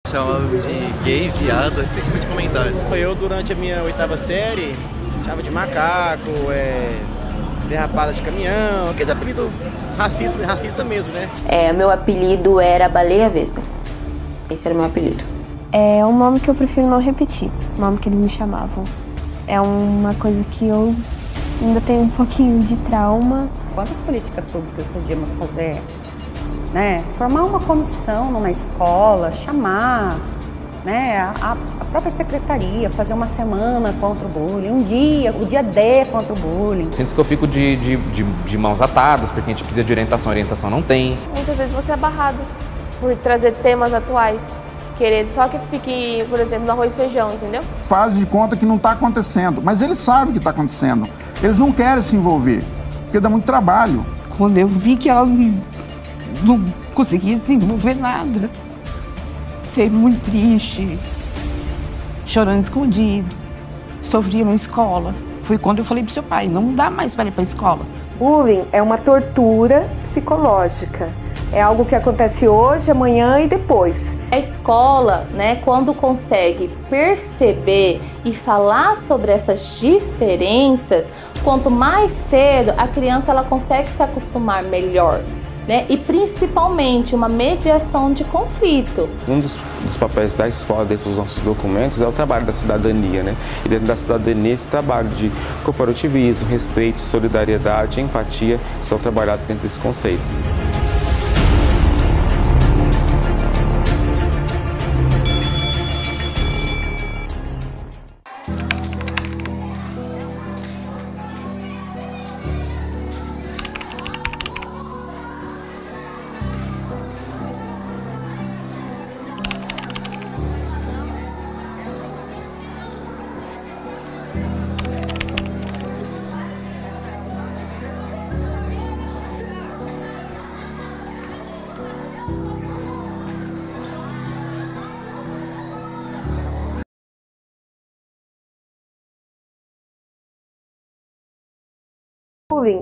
Chamava de gay, viado, esse tipo de comentário. Eu, durante a minha 8ª série, chamava de macaco, derrapada de caminhão, aqueles apelidos racista mesmo, né? Meu apelido era Baleia Vesga. Esse era o meu apelido. É um nome que eu prefiro não repetir, o nome que eles me chamavam. É uma coisa que eu ainda tenho um pouquinho de trauma. Quantas políticas públicas podíamos fazer? Né? Formar uma comissão numa escola, chamar, né, a própria secretaria, fazer uma semana contra o bullying, o dia D contra o bullying. Sinto que eu fico de mãos atadas, porque a gente precisa de orientação não tem. Muitas vezes você é barrado por trazer temas atuais, querer só que fique, por exemplo, no arroz e feijão, entendeu? Faz de conta que não está acontecendo, mas eles sabem que está acontecendo. Eles não querem se envolver, porque dá muito trabalho. Quando eu vi que ela não conseguia desenvolver nada, ser muito triste, chorando escondido, sofria na escola. Foi quando eu falei pro seu pai, não dá mais para ir para a escola. Bullying é uma tortura psicológica. É algo que acontece hoje, amanhã e depois. A escola, né, quando consegue perceber e falar sobre essas diferenças, quanto mais cedo a criança ela consegue se acostumar melhor. Né? E principalmente uma mediação de conflito. Um dos papéis da escola dentro dos nossos documentos é o trabalho da cidadania, né? E dentro da cidadania esse trabalho de cooperativismo, respeito, solidariedade, empatia são trabalhados dentro desse conceito. Bullying,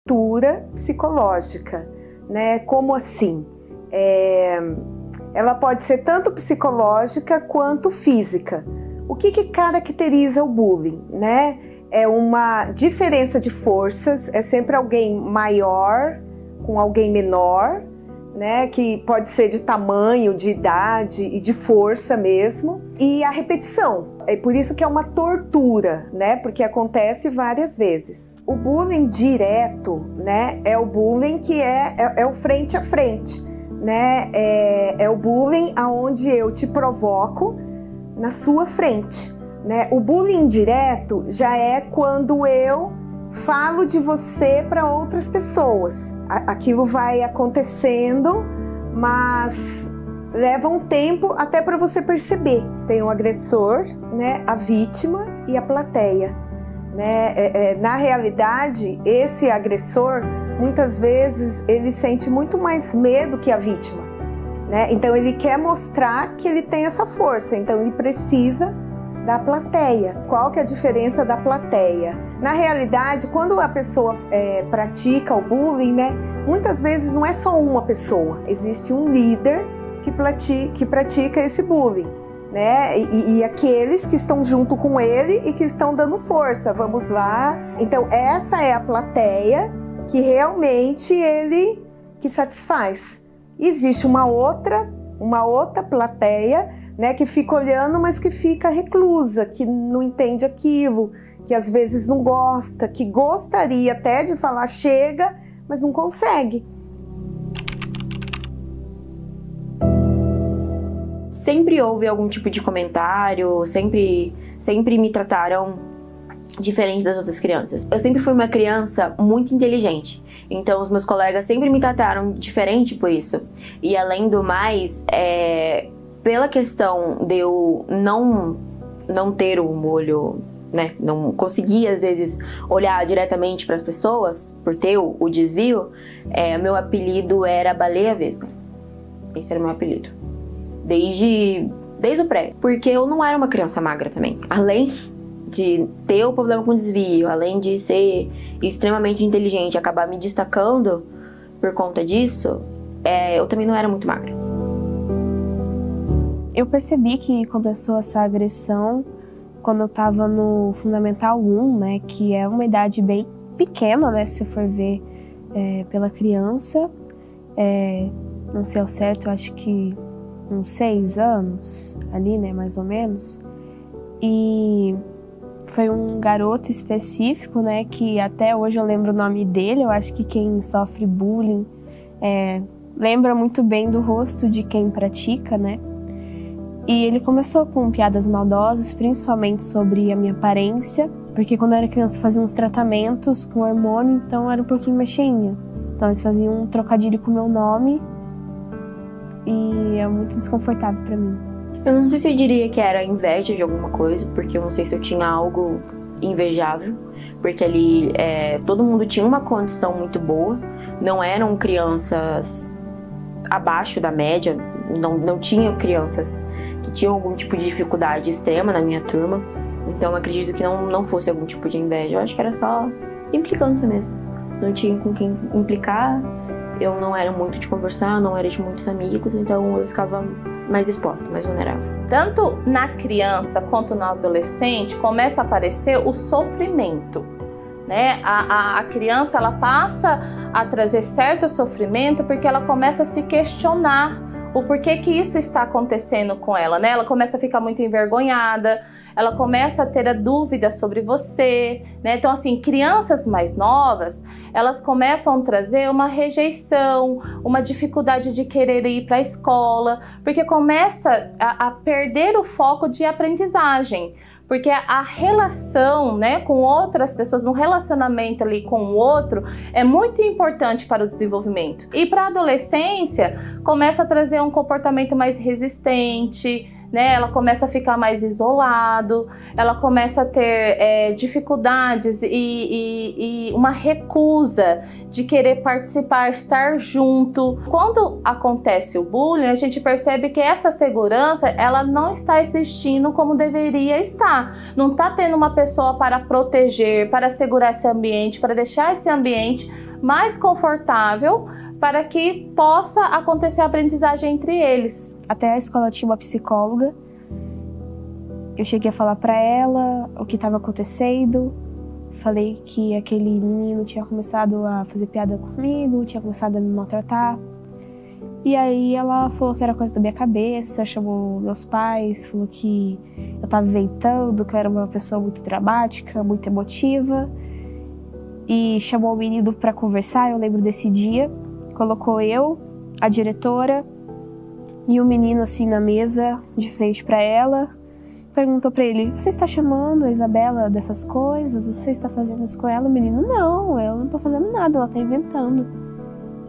tortura psicológica, né? Como assim? Ela pode ser tanto psicológica quanto física. O que caracteriza o bullying, né? É uma diferença de forças, é sempre alguém maior com alguém menor, né? Que pode ser de tamanho, de idade e de força mesmo. E a repetição. É por isso que é uma tortura, né? Porque acontece várias vezes. O bullying direto, né? É o bullying que é o frente a frente, né? É o bullying aonde eu te provoco na sua frente, né? O bullying direto já é quando eu falo de você para outras pessoas. Aquilo vai acontecendo, mas leva um tempo até para você perceber. Tem o agressor, né, a vítima e a plateia. Né? Na realidade, esse agressor, muitas vezes, ele sente muito mais medo que a vítima. Né? Então, ele quer mostrar que ele tem essa força. Então, ele precisa da plateia. Qual que é a diferença da plateia? Na realidade, quando a pessoa pratica o bullying, né, muitas vezes não é só uma pessoa. Existe um líder que pratica esse bullying, né? E aqueles que estão junto com ele e que estão dando força, vamos lá. Então essa é a plateia que realmente ele que satisfaz. Existe uma outra plateia, né, que fica olhando, mas que fica reclusa, que não entende aquilo, que às vezes não gosta, que gostaria até de falar chega, mas não consegue. Sempre houve algum tipo de comentário, sempre me trataram diferente das outras crianças. Eu sempre fui uma criança muito inteligente, então os meus colegas sempre me trataram diferente por isso. E além do mais, pela questão de eu não ter um olho, né, não conseguir às vezes olhar diretamente para as pessoas, por ter o desvio, meu apelido era Baleia Vesga. Esse era o meu apelido. Desde o pré, porque eu não era uma criança magra também. Além de ter o problema com desvio, além de ser extremamente inteligente e acabar me destacando por conta disso, eu também não era muito magra. Eu percebi que começou essa agressão quando eu estava no Fundamental 1, né, que é uma idade bem pequena, né, se for ver pela criança. Não sei ao certo, eu acho que uns 6 anos ali, né, mais ou menos. E foi um garoto específico, né, que até hoje eu lembro o nome dele. Eu acho que quem sofre bullying lembra muito bem do rosto de quem pratica, né. E ele começou com piadas maldosas, principalmente sobre a minha aparência, porque quando eu era criança eu fazia uns tratamentos com hormônio, então era um pouquinho mais cheinha. Então eles faziam um trocadilho com o meu nome e é muito desconfortável pra mim. Eu não sei se eu diria que era inveja de alguma coisa, porque eu não sei se eu tinha algo invejável, porque ali todo mundo tinha uma condição muito boa, não eram crianças abaixo da média, não tinham crianças que tinham algum tipo de dificuldade extrema na minha turma, então eu acredito que não fosse algum tipo de inveja, eu acho que era só implicância mesmo, não tinha com quem implicar, eu não era muito de conversar, não era de muitos amigos, então eu ficava mais exposta, mais vulnerável. Tanto na criança quanto no adolescente começa a aparecer o sofrimento, né? A criança ela passa a trazer certo sofrimento porque ela começa a se questionar o porquê que isso está acontecendo com ela, né? Ela começa a ficar muito envergonhada, ela começa a ter a dúvida sobre você, né? Então, assim, crianças mais novas, elas começam a trazer uma rejeição, uma dificuldade de querer ir para a escola, porque começa a perder o foco de aprendizagem. Porque a relação, né, com outras pessoas, no relacionamento ali com o outro, é muito importante para o desenvolvimento. E para a adolescência, começa a trazer um comportamento mais resistente, né? Ela começa a ficar mais isolado, ela começa a ter dificuldades e uma recusa de querer participar, estar junto. Quando acontece o bullying, a gente percebe que essa segurança ela não está existindo como deveria estar. Não está tendo uma pessoa para proteger, para segurar esse ambiente, para deixar esse ambiente mais confortável para que possa acontecer a aprendizagem entre eles. Até a escola tinha uma psicóloga. Eu cheguei a falar para ela o que estava acontecendo. Falei que aquele menino tinha começado a fazer piada comigo, tinha começado a me maltratar. E aí ela falou que era coisa da minha cabeça, chamou meus pais, falou que eu estava inventando, que eu era uma pessoa muito dramática, muito emotiva. E chamou o menino para conversar, eu lembro desse dia. Colocou eu, a diretora e o menino assim na mesa, de frente para ela. Perguntou para ele, você está chamando a Isabela dessas coisas? Você está fazendo isso com ela? O menino, não, eu não estou fazendo nada, ela está inventando.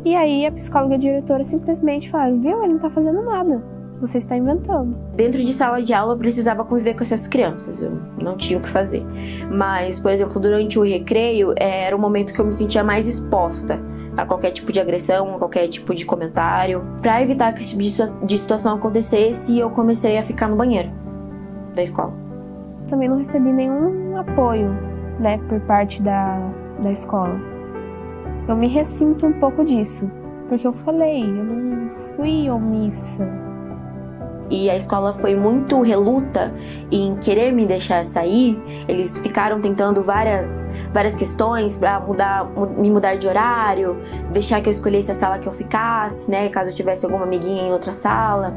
E aí a psicóloga e a diretora simplesmente falaram, viu, ele não está fazendo nada, você está inventando. Dentro de sala de aula eu precisava conviver com essas crianças, eu não tinha o que fazer. Mas, por exemplo, durante o recreio era o momento que eu me sentia mais exposta a qualquer tipo de agressão, a qualquer tipo de comentário. Para evitar que esse tipo de situação acontecesse, eu comecei a ficar no banheiro da escola. Também não recebi nenhum apoio, né, por parte da escola. Eu me ressinto um pouco disso, porque eu falei, eu não fui omissa. E a escola foi muito reluta em querer me deixar sair. Eles ficaram tentando várias questões para me mudar de horário, deixar que eu escolhesse a sala que eu ficasse, né, caso eu tivesse alguma amiguinha em outra sala.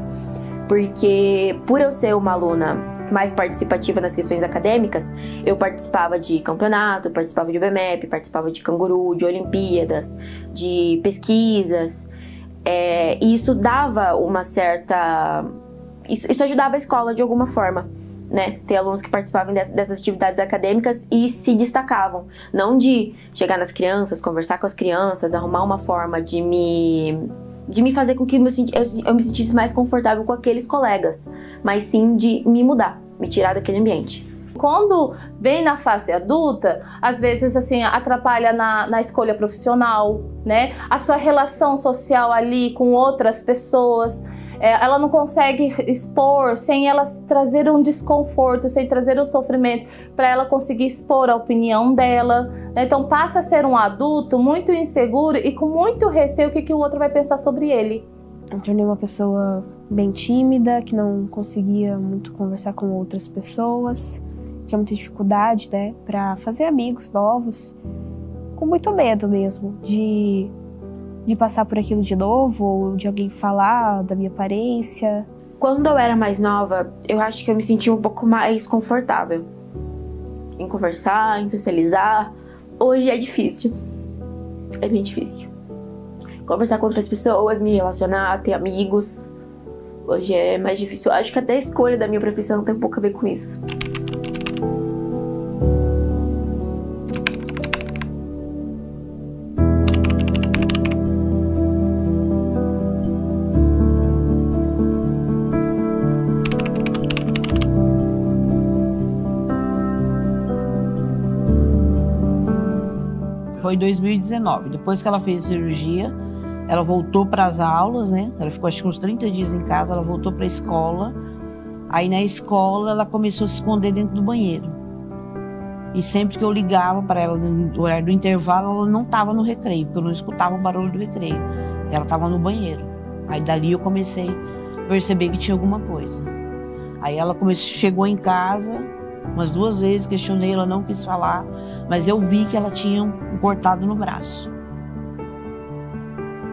Porque por eu ser uma aluna mais participativa nas questões acadêmicas, eu participava de campeonato, participava de BMEP, participava de canguru, de olimpíadas, de pesquisas. E isso dava uma certa... Isso ajudava a escola de alguma forma, né? Ter alunos que participavam dessas atividades acadêmicas e se destacavam. Não de chegar nas crianças, conversar com as crianças, arrumar uma forma de me fazer com que eu me sentisse mais confortável com aqueles colegas, mas sim de me mudar, me tirar daquele ambiente. Quando vem na fase adulta, às vezes assim atrapalha na escolha profissional, né? A sua relação social ali com outras pessoas. Ela não consegue expor sem ela trazer um desconforto, sem trazer um sofrimento para ela conseguir expor a opinião dela. Então passa a ser um adulto muito inseguro e com muito receio o que o outro vai pensar sobre ele. Eu tornei uma pessoa bem tímida, que não conseguia muito conversar com outras pessoas, tinha muita dificuldade, né, para fazer amigos novos, com muito medo mesmo de passar por aquilo de novo, ou de alguém falar da minha aparência. Quando eu era mais nova, eu acho que eu me sentia um pouco mais confortável em conversar, em socializar. Hoje é difícil. É bem difícil. Conversar com outras pessoas, me relacionar, ter amigos. Hoje é mais difícil. Eu acho que até a escolha da minha profissão tem um pouco a ver com isso. Foi em 2019, depois que ela fez a cirurgia, ela voltou para as aulas, né? Ela ficou acho que uns 30 dias em casa, ela voltou para a escola. Aí na escola ela começou a se esconder dentro do banheiro. E sempre que eu ligava para ela no horário do intervalo, ela não estava no recreio, porque eu não escutava o barulho do recreio. Ela estava no banheiro. Aí dali eu comecei a perceber que tinha alguma coisa. Aí ela chegou em casa, umas 2 vezes, questionei, ela não quis falar, mas eu vi que ela tinha um cortado no braço.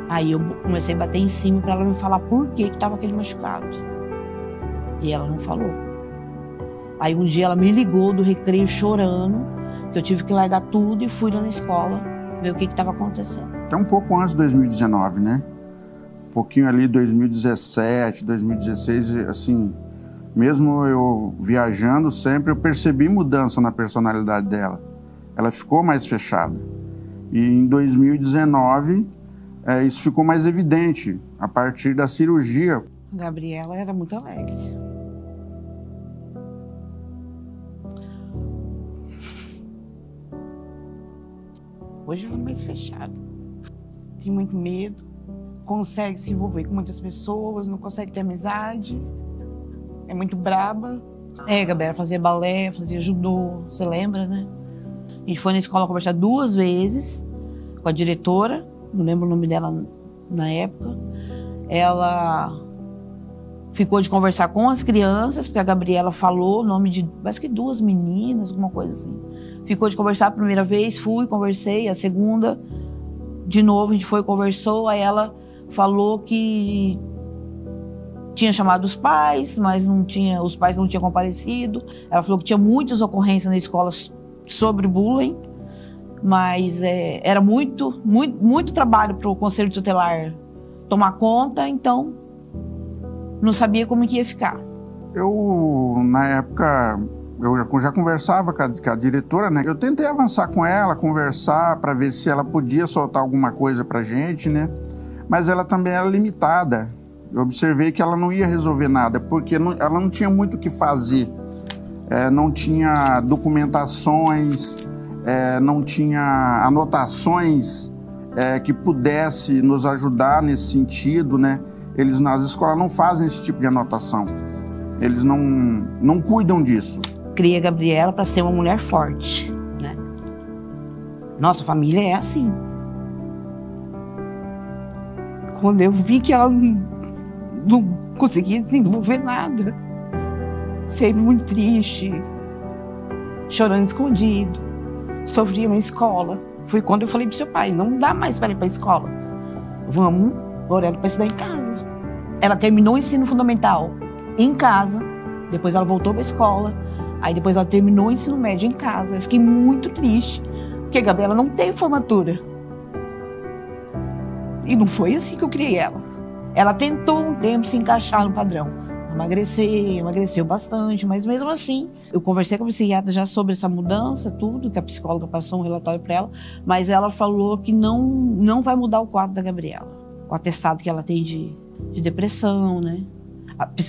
Aí eu comecei a bater em cima para ela me falar por que estava aquele machucado. E ela não falou. Aí um dia ela me ligou do recreio chorando, que eu tive que largar tudo e fui lá na escola ver o que estava acontecendo. Até um pouco antes de 2019, né? Um pouquinho ali, 2017, 2016, assim... Mesmo eu viajando sempre, eu percebi mudança na personalidade dela. Ela ficou mais fechada. E em 2019, isso ficou mais evidente, a partir da cirurgia. A Gabriela era muito alegre. Hoje ela é mais fechada. Tem muito medo, consegue se envolver com muitas pessoas, não consegue ter amizade. É muito braba. Gabriela fazia balé, fazia judô, você lembra, né? A gente foi na escola conversar 2 vezes com a diretora, não lembro o nome dela na época. Ela ficou de conversar com as crianças, porque a Gabriela falou o nome de, parece que 2 meninas, alguma coisa assim. Ficou de conversar a primeira vez, fui, conversei, a segunda, de novo a gente foi, conversou, aí ela falou que tinha chamado os pais, mas os pais não tinham comparecido. Ela falou que tinha muitas ocorrências na escola sobre bullying, mas era muito trabalho para o conselho tutelar tomar conta, então não sabia como que ia ficar. Eu, na época, eu já conversava com a diretora, né? Eu tentei avançar com ela, conversar para ver se ela podia soltar alguma coisa pra gente, né? Mas ela também era limitada. Eu observei que ela não ia resolver nada, porque ela não tinha muito o que fazer. Não tinha documentações, não tinha anotações que pudesse nos ajudar nesse sentido, né? Eles nas escolas não fazem esse tipo de anotação. Eles não cuidam disso. Criei a Gabriela para ser uma mulher forte, né? Nossa família é assim. Quando eu vi que ela não conseguia desenvolver nada, fiquei muito triste, chorando escondido, sofria na escola. Foi quando eu falei pro seu pai, não dá mais para ir para a escola. Vamos pôr ela para estudar em casa. Ela terminou o ensino fundamental em casa, depois ela voltou para a escola, aí depois ela terminou o ensino médio em casa. Eu fiquei muito triste, porque a Gabriela não teve formatura. E não foi assim que eu criei ela. Ela tentou um tempo se encaixar no padrão, emagreceu bastante, mas mesmo assim, eu conversei com a psiquiatra já sobre essa mudança, tudo, que a psicóloga passou um relatório para ela, mas ela falou que não vai mudar o quadro da Gabriela, o atestado que ela tem de depressão, né?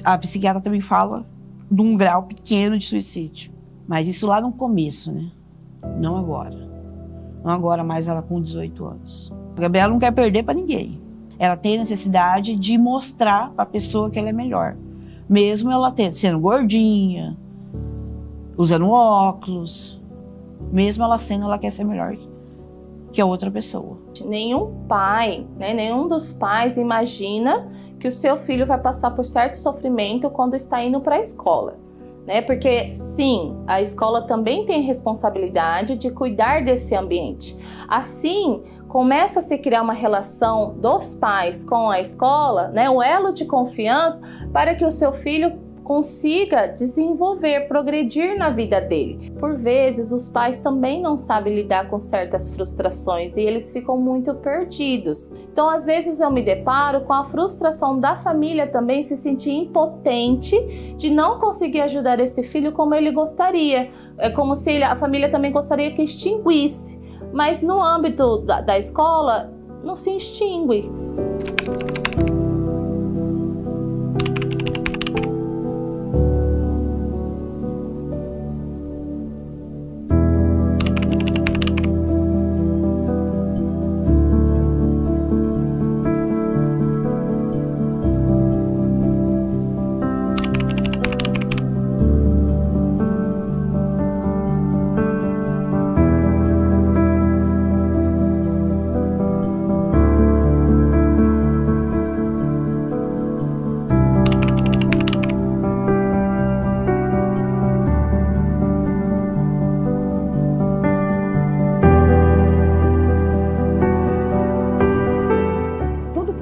A psiquiatra também fala de um grau pequeno de suicídio, mas isso lá no começo, né? Não agora. Não agora mais ela com 18 anos. A Gabriela não quer perder para ninguém. Ela tem a necessidade de mostrar para a pessoa que ela é melhor. Mesmo ela sendo gordinha, usando óculos, mesmo ela quer ser melhor que a outra pessoa. Nenhum pai, né, nenhum dos pais imagina que o seu filho vai passar por certo sofrimento quando está indo para a escola, né? Porque sim, a escola também tem responsabilidade de cuidar desse ambiente. Assim, começa a se criar uma relação dos pais com a escola, né? O elo de confiança para que o seu filho consiga desenvolver, progredir na vida dele. Por vezes, os pais também não sabem lidar com certas frustrações e eles ficam muito perdidos. Então, às vezes eu me deparo com a frustração da família também se sentir impotente de não conseguir ajudar esse filho como ele gostaria. É como se a família também gostaria que extinguisse, mas no âmbito da escola não se extingue.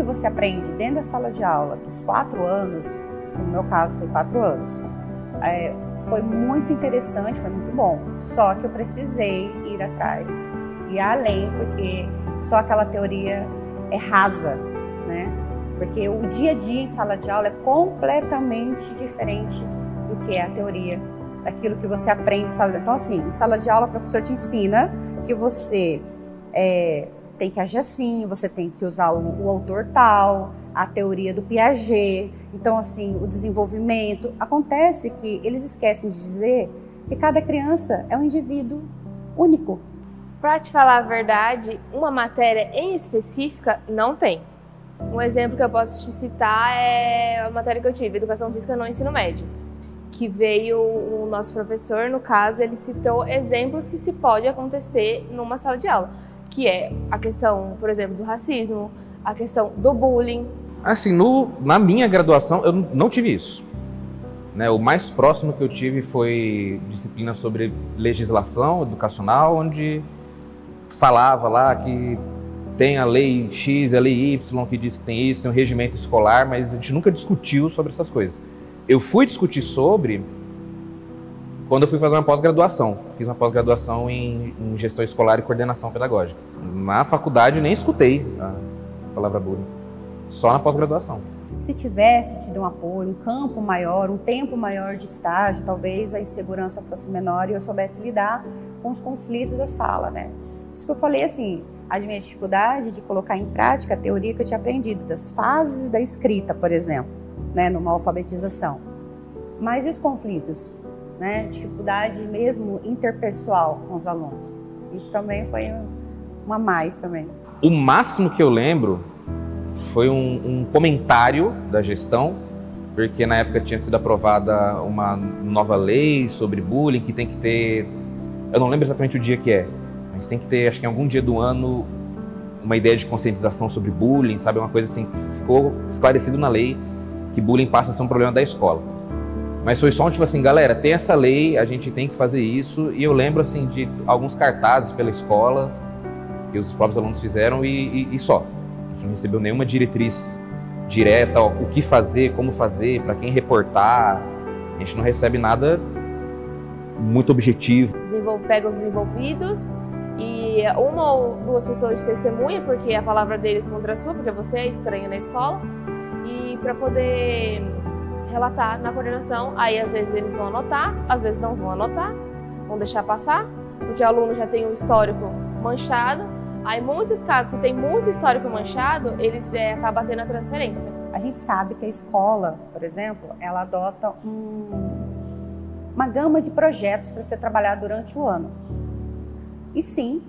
Você aprende dentro da sala de aula dos 4 anos, no meu caso foi 4 anos, foi muito interessante, foi muito bom. Só que eu precisei ir atrás, ir além, porque só aquela teoria é rasa, né? Porque o dia a dia em sala de aula é completamente diferente do que é a teoria, daquilo que você aprende em sala de aula. Então, assim, em sala de aula o professor te ensina que você tem que agir assim, você tem que usar o autor tal, a teoria do Piaget. Então, assim, o desenvolvimento. Acontece que eles esquecem de dizer que cada criança é um indivíduo único. Para te falar a verdade, uma matéria em específica não tem. Um exemplo que eu posso te citar é a matéria que eu tive, Educação Física no Ensino Médio, que veio o nosso professor, no caso, ele citou exemplos que se pode acontecer numa sala de aula, que é a questão, por exemplo, do racismo, a questão do bullying. Assim, na minha graduação eu não tive isso, né? O mais próximo que eu tive foi disciplina sobre legislação educacional, onde falava lá que tem a lei X, a lei Y que diz que tem isso, tem um regimento escolar, mas a gente nunca discutiu sobre essas coisas. Eu fui discutir sobre quando eu fui fazer uma pós-graduação. Fiz uma pós-graduação em gestão escolar e coordenação pedagógica. Na faculdade nem escutei a palavra bullying, só na pós-graduação. Se tivesse tido um apoio, um campo maior, um tempo maior de estágio, talvez a insegurança fosse menor e eu soubesse lidar com os conflitos da sala, né? Isso que eu falei, assim, a minha dificuldade de colocar em prática a teoria que eu tinha aprendido, das fases da escrita, por exemplo, né, numa alfabetização. Mas e os conflitos? Né, dificuldade mesmo interpessoal com os alunos. Isso também foi uma mais também. O máximo que eu lembro foi um comentário da gestão, porque na época tinha sido aprovada uma nova lei sobre bullying, que tem que ter, eu não lembro exatamente o dia que é, mas tem que ter, acho que em algum dia do ano, uma ideia de conscientização sobre bullying, sabe, uma coisa assim, ficou esclarecido na lei que bullying passa a ser um problema da escola. Mas foi só um tipo assim, galera, tem essa lei, a gente tem que fazer isso. E eu lembro assim de alguns cartazes pela escola que os próprios alunos fizeram e só. A gente não recebeu nenhuma diretriz direta, ó, o que fazer, como fazer, para quem reportar. A gente não recebe nada muito objetivo. Pega os desenvolvidos e uma ou duas pessoas de testemunha, porque a palavra deles contra a sua, porque você é estranho na escola, e para poder relatar na coordenação. Aí às vezes eles vão anotar, às vezes não vão anotar, vão deixar passar, porque o aluno já tem um histórico manchado. Aí em muitos casos, se tem muito histórico manchado, eles acabam tendo a transferência. A gente sabe que a escola, por exemplo, ela adota uma gama de projetos para ser trabalhado durante o ano. E sim,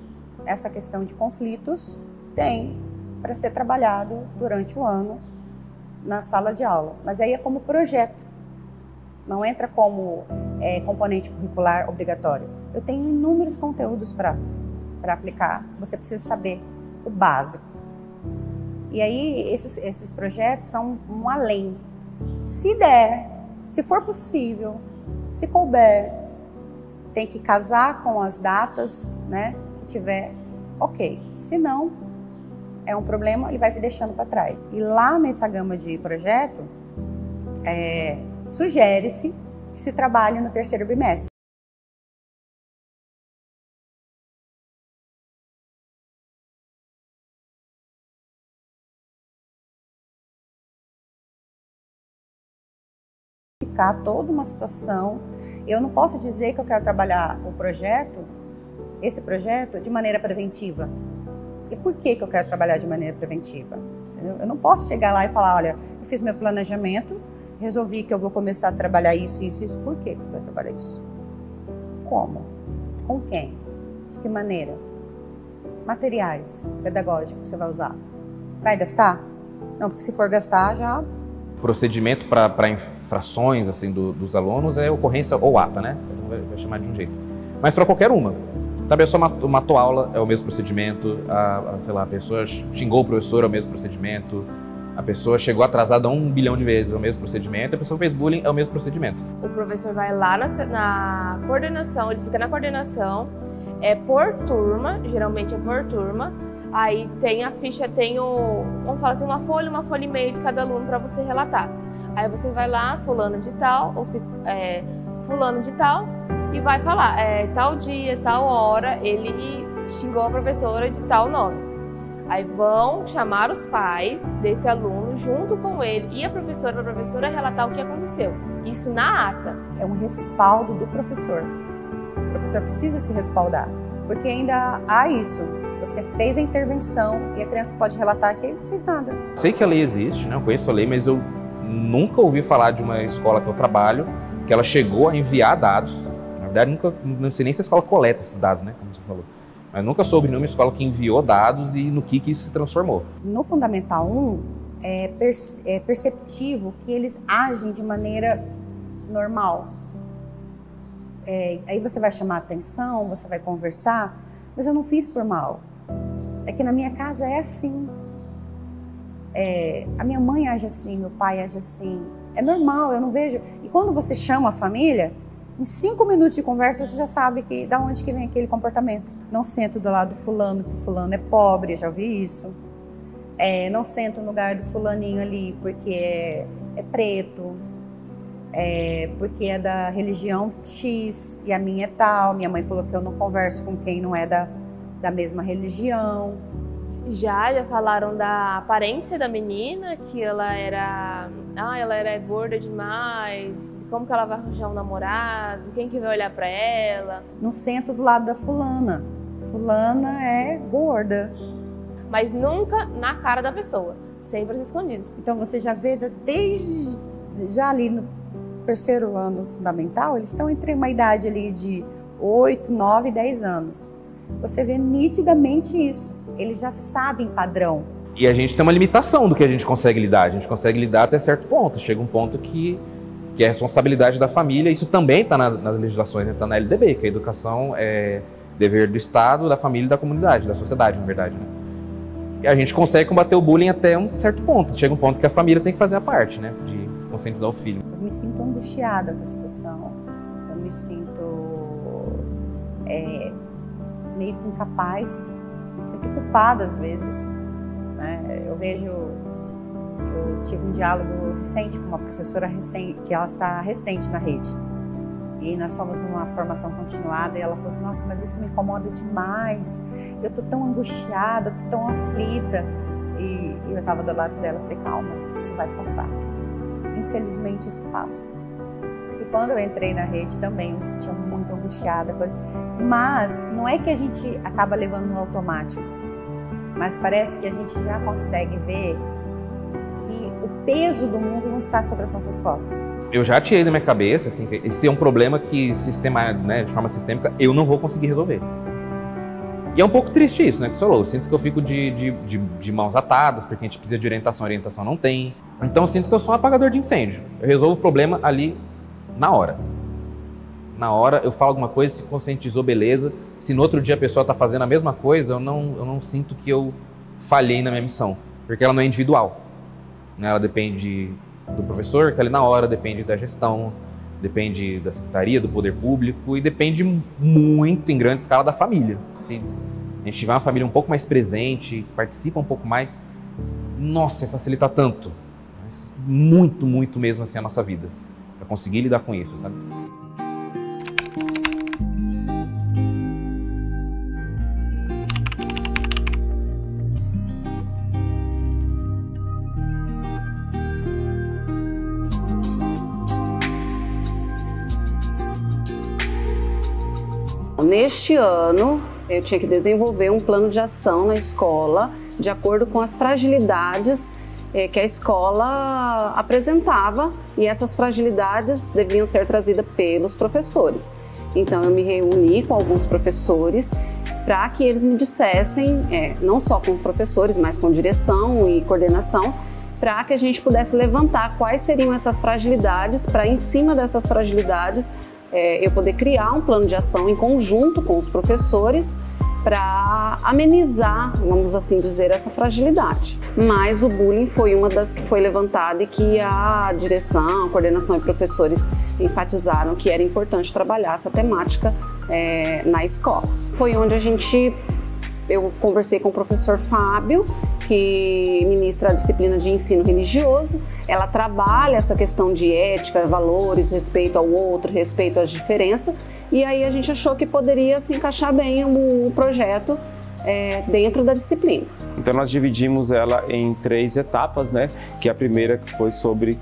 essa questão de conflitos tem para ser trabalhado durante o ano na sala de aula, mas aí é como projeto, não entra como componente curricular obrigatório. Eu tenho inúmeros conteúdos para aplicar, você precisa saber o básico. E aí esses projetos são um além. Se der, se for possível, se couber, tem que casar com as datas, né, que tiver, ok. Se não, é um problema, ele vai deixando para trás. E lá nessa gama de projeto, sugere-se que se trabalhe no terceiro bimestre. Toda uma situação. Eu não posso dizer que eu quero trabalhar esse projeto, de maneira preventiva. E por que eu quero trabalhar de maneira preventiva? Eu não posso chegar lá e falar, olha, eu fiz meu planejamento, resolvi que eu vou começar a trabalhar isso, isso, isso. Por que você vai trabalhar isso? Como? Com quem? De que maneira? Materiais pedagógicos você vai usar? Vai gastar? Não, porque se for gastar, já... O procedimento para infrações assim, dos alunos é ocorrência ou ata, né? Vai chamar de um jeito. Mas para qualquer uma. A pessoa matou aula, é o mesmo procedimento. Sei lá, a pessoa xingou o professor, é o mesmo procedimento. A pessoa chegou atrasada 1 bilhão de vezes, é o mesmo procedimento. A pessoa fez bullying, é o mesmo procedimento. O professor vai lá na coordenação, ele fica na coordenação, é por turma, geralmente é por turma. Aí tem a ficha, vamos falar assim, uma folha e meia de cada aluno para você relatar. Aí você vai lá, fulano de tal, fulano de tal, e vai falar, tal dia, tal hora, ele xingou a professora de tal nome. Aí vão chamar os pais desse aluno junto com ele e a professora, para a professora relatar o que aconteceu. Isso na ata. É um respaldo do professor. O professor precisa se respaldar, porque ainda há isso. Você fez a intervenção e a criança pode relatar que ele não fez nada. Sei que a lei existe, né? Eu conheço a lei, mas eu nunca ouvi falar de uma escola que eu trabalho que ela chegou a enviar dados. Na verdade, não sei nem se a escola coleta esses dados, né? Como você falou. Mas nunca soube de nenhuma escola que enviou dados e no que isso se transformou. No Fundamental 1, é perceptível que eles agem de maneira normal. Aí você vai chamar atenção, você vai conversar, mas eu não fiz por mal. É que na minha casa é assim. A minha mãe age assim, meu pai age assim. É normal, eu não vejo. E quando você chama a família, em 5 minutos de conversa você já sabe da onde que vem aquele comportamento. Não sento do lado do fulano, que fulano é pobre, eu já ouvi isso. Não sento no lugar do fulaninho ali porque é preto, porque é da religião X e a minha é tal. Minha mãe falou que eu não converso com quem não é da mesma religião. Já falaram da aparência da menina, que ela era gorda demais, de como que ela vai arranjar um namorado, quem que vai olhar pra ela. Não sento do lado da fulana. Fulana é gorda. Mas nunca na cara da pessoa, sempre escondidos. Então você já vê desde já ali no terceiro ano fundamental, eles estão entre uma idade ali de 8, 9, 10 anos. Você vê nitidamente isso. Eles já sabem padrão. E a gente tem uma limitação do que a gente consegue lidar. A gente consegue lidar até certo ponto. Chega um ponto que é responsabilidade da família. Isso também está nas legislações, está na LDB, que a educação é dever do Estado, da família e da comunidade, da sociedade, na verdade, né? E a gente consegue combater o bullying até um certo ponto. Chega um ponto que a família tem que fazer a parte, né? De conscientizar o filho. Eu me sinto angustiada com a situação. Eu me sinto meio que incapaz. Me sinto culpada às vezes, né? Eu tive um diálogo recente com uma professora que ela está recente na rede. E nós fomos numa formação continuada e ela falou assim, nossa, mas isso me incomoda demais. Eu tô tão angustiada, tô tão aflita. E eu estava do lado dela e falei, calma, isso vai passar. Infelizmente isso passa. E quando eu entrei na rede também eu me sentia muito angustiada. Mas não é que a gente acaba levando no automático. Mas parece que a gente já consegue ver que o peso do mundo não está sobre as nossas costas. Eu já tirei da minha cabeça, assim, que esse é um problema que, de forma sistêmica, eu não vou conseguir resolver. E é um pouco triste isso, né, que você falou. Eu sinto que eu fico de mãos atadas, porque a gente precisa de orientação não tem. Então eu sinto que eu sou um apagador de incêndio. Eu resolvo o problema ali na hora. Na hora eu falo alguma coisa, se conscientizou, beleza. Se no outro dia a pessoa está fazendo a mesma coisa, eu não sinto que eu falhei na minha missão. porque ela não é individual, né? Ela depende do professor que está ali na hora, depende da gestão, depende da secretaria, do poder público e depende muito, em grande escala, da família. Se a gente tiver uma família um pouco mais presente, que participa um pouco mais, nossa, facilita tanto, mas muito, muito mesmo assim a nossa vida, para conseguir lidar com isso, sabe? Neste ano, eu tinha que desenvolver um plano de ação na escola de acordo com as fragilidades que a escola apresentava, e essas fragilidades deviam ser trazidas pelos professores. Então eu me reuni com alguns professores para que eles me dissessem, não só com professores, mas com direção e coordenação, para que a gente pudesse levantar quais seriam essas fragilidades, para em cima dessas fragilidades eu poder criar um plano de ação em conjunto com os professores para amenizar, vamos assim dizer, essa fragilidade. Mas o bullying foi uma das que foi levantada e que a direção, a coordenação e professores enfatizaram que era importante trabalhar essa temática na escola. Foi onde eu conversei com o professor Fábio, que ministra a disciplina de ensino religioso. Ela trabalha essa questão de ética, valores, respeito ao outro, respeito às diferenças, e aí a gente achou que poderia se encaixar bem o projeto dentro da disciplina. Então nós dividimos ela em 3 etapas, né? Que a primeira que foi sobre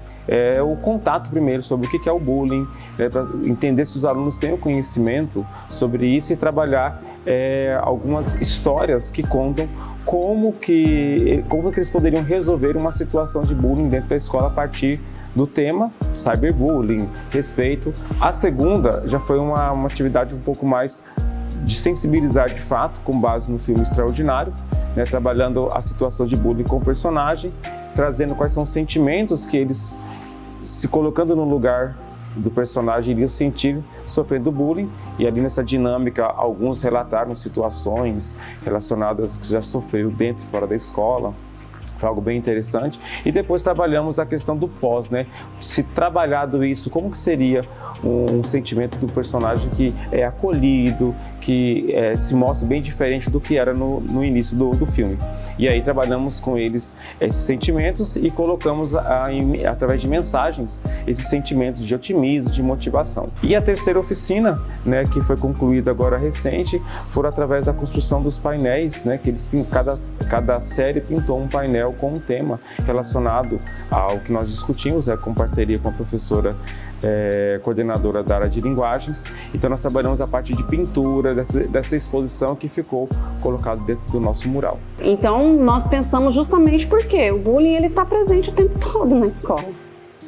o contato primeiro, sobre o que é o bullying, para entender se os alunos têm o conhecimento sobre isso e trabalhar algumas histórias que contam como que eles poderiam resolver uma situação de bullying dentro da escola a partir do tema cyberbullying, respeito. A segunda já foi uma atividade um pouco mais de sensibilizar de fato, com base no filme Extraordinário, né, trabalhando a situação de bullying com o personagem, trazendo quais são os sentimentos que eles, se colocando no lugar do personagem, iriam sentir sofrendo bullying. E ali nessa dinâmica, alguns relataram situações relacionadas que já sofreram dentro e fora da escola. Foi algo bem interessante. E depois trabalhamos a questão do pós, né? Se trabalhado isso, como que seria um sentimento do personagem que é acolhido, que se mostra bem diferente do que era no início do filme. E aí trabalhamos com eles esses sentimentos e colocamos através de mensagens esses sentimentos de otimismo, de motivação. E a terceira oficina, né, que foi concluída agora recente, foi através da construção dos painéis, né, que cada série pintou um painel com um tema relacionado ao que nós discutimos, com parceria com a professora coordenadora da área de linguagens. Então nós trabalhamos a parte de pintura dessa exposição que ficou colocado dentro do nosso mural. Então nós pensamos justamente porque o bullying ele está presente o tempo todo na escola,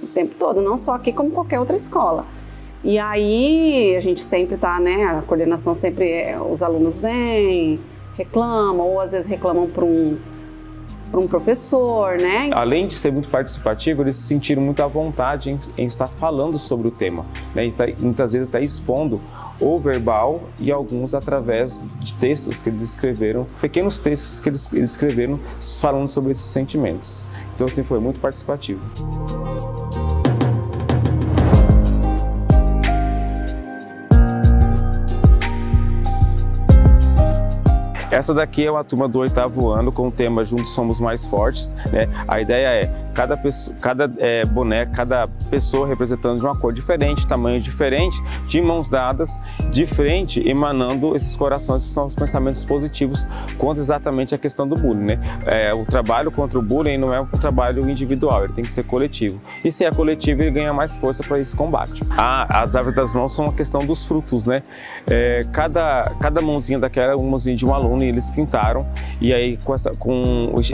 o tempo todo, não só aqui como qualquer outra escola. E aí a gente sempre está, né, a coordenação sempre, os alunos vêm, reclamam, ou às vezes reclamam para um professor, né? Além de ser muito participativo, eles se sentiram muito à vontade em estar falando sobre o tema, né? E muitas vezes até expondo o verbal e alguns através de textos que eles escreveram, pequenos textos que eles escreveram falando sobre esses sentimentos. Então assim, foi muito participativo. Essa daqui é uma turma do 8º ano com o tema Juntos Somos Mais Fortes, né? A ideia é cada boneca, cada pessoa representando de uma cor diferente, tamanho diferente, de mãos dadas, de frente, emanando esses corações que são os pensamentos positivos contra exatamente a questão do bullying, né? O trabalho contra o bullying não é um trabalho individual, ele tem que ser coletivo. E se é coletivo, ele ganha mais força para esse combate. As árvores das mãos são uma questão dos frutos, né? Cada mãozinha daquela é uma mãozinha de um aluno e eles pintaram, e aí com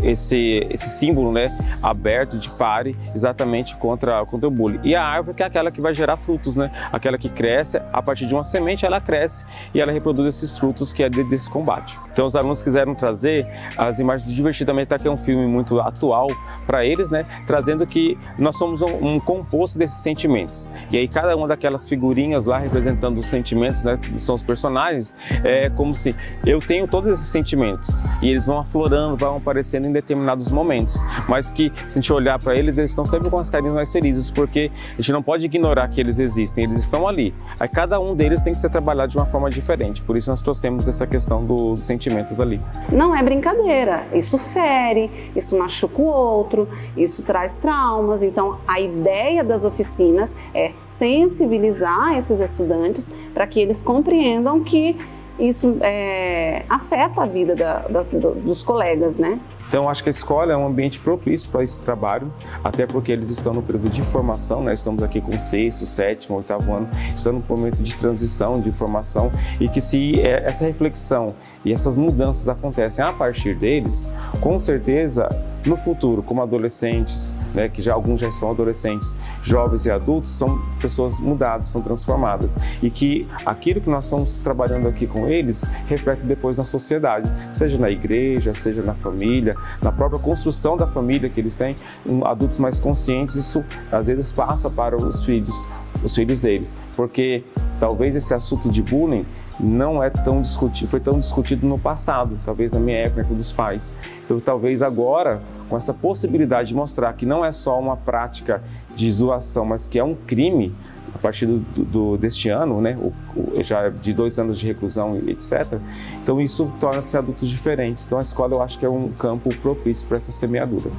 esse símbolo, né, aberto, projeto de pare exatamente contra o bullying. E a árvore que é aquela que vai gerar frutos, né? Aquela que cresce, a partir de uma semente ela cresce e ela reproduz esses frutos que é desse combate. Então os alunos quiseram trazer as imagens do Divertidamente, que é um filme muito atual para eles, né? Trazendo que nós somos um composto desses sentimentos. E aí cada uma daquelas figurinhas lá representando os sentimentos, né? São os personagens, é como se eu tenho todos esses sentimentos e eles vão aflorando, vão aparecendo em determinados momentos, mas que se a gente olhar para eles, eles estão sempre com as carinhas mais felizes, porque a gente não pode ignorar que eles existem, eles estão ali. Aí cada um deles tem que ser trabalhado de uma forma diferente, por isso nós trouxemos essa questão dos sentimentos ali. Não é brincadeira, isso fere, isso machuca o outro, isso traz traumas. Então a ideia das oficinas é sensibilizar esses estudantes para que eles compreendam que isso afeta a vida dos colegas, né? Então, acho que a escola é um ambiente propício para esse trabalho, até porque eles estão no período de formação, né? Estamos aqui com o 6º, 7º, 8º ano, estão no momento de transição, de formação, e que se essa reflexão e essas mudanças acontecem a partir deles, com certeza, no futuro, como adolescentes, né, que alguns já são adolescentes, jovens e adultos, são pessoas mudadas, são transformadas. E que aquilo que nós estamos trabalhando aqui com eles, reflete depois na sociedade, seja na igreja, seja na família, na própria construção da família que eles têm, adultos mais conscientes, isso às vezes passa para os filhos deles. Porque talvez esse assunto de bullying não é tão discutido, foi tão discutido no passado, talvez na minha época dos pais. Então talvez agora, com essa possibilidade de mostrar que não é só uma prática de zoação, mas que é um crime, a partir deste ano, né, já de 2 anos de reclusão, etc. Então isso torna-se adultos diferentes. Então a escola eu acho que é um campo propício para essa semeadura.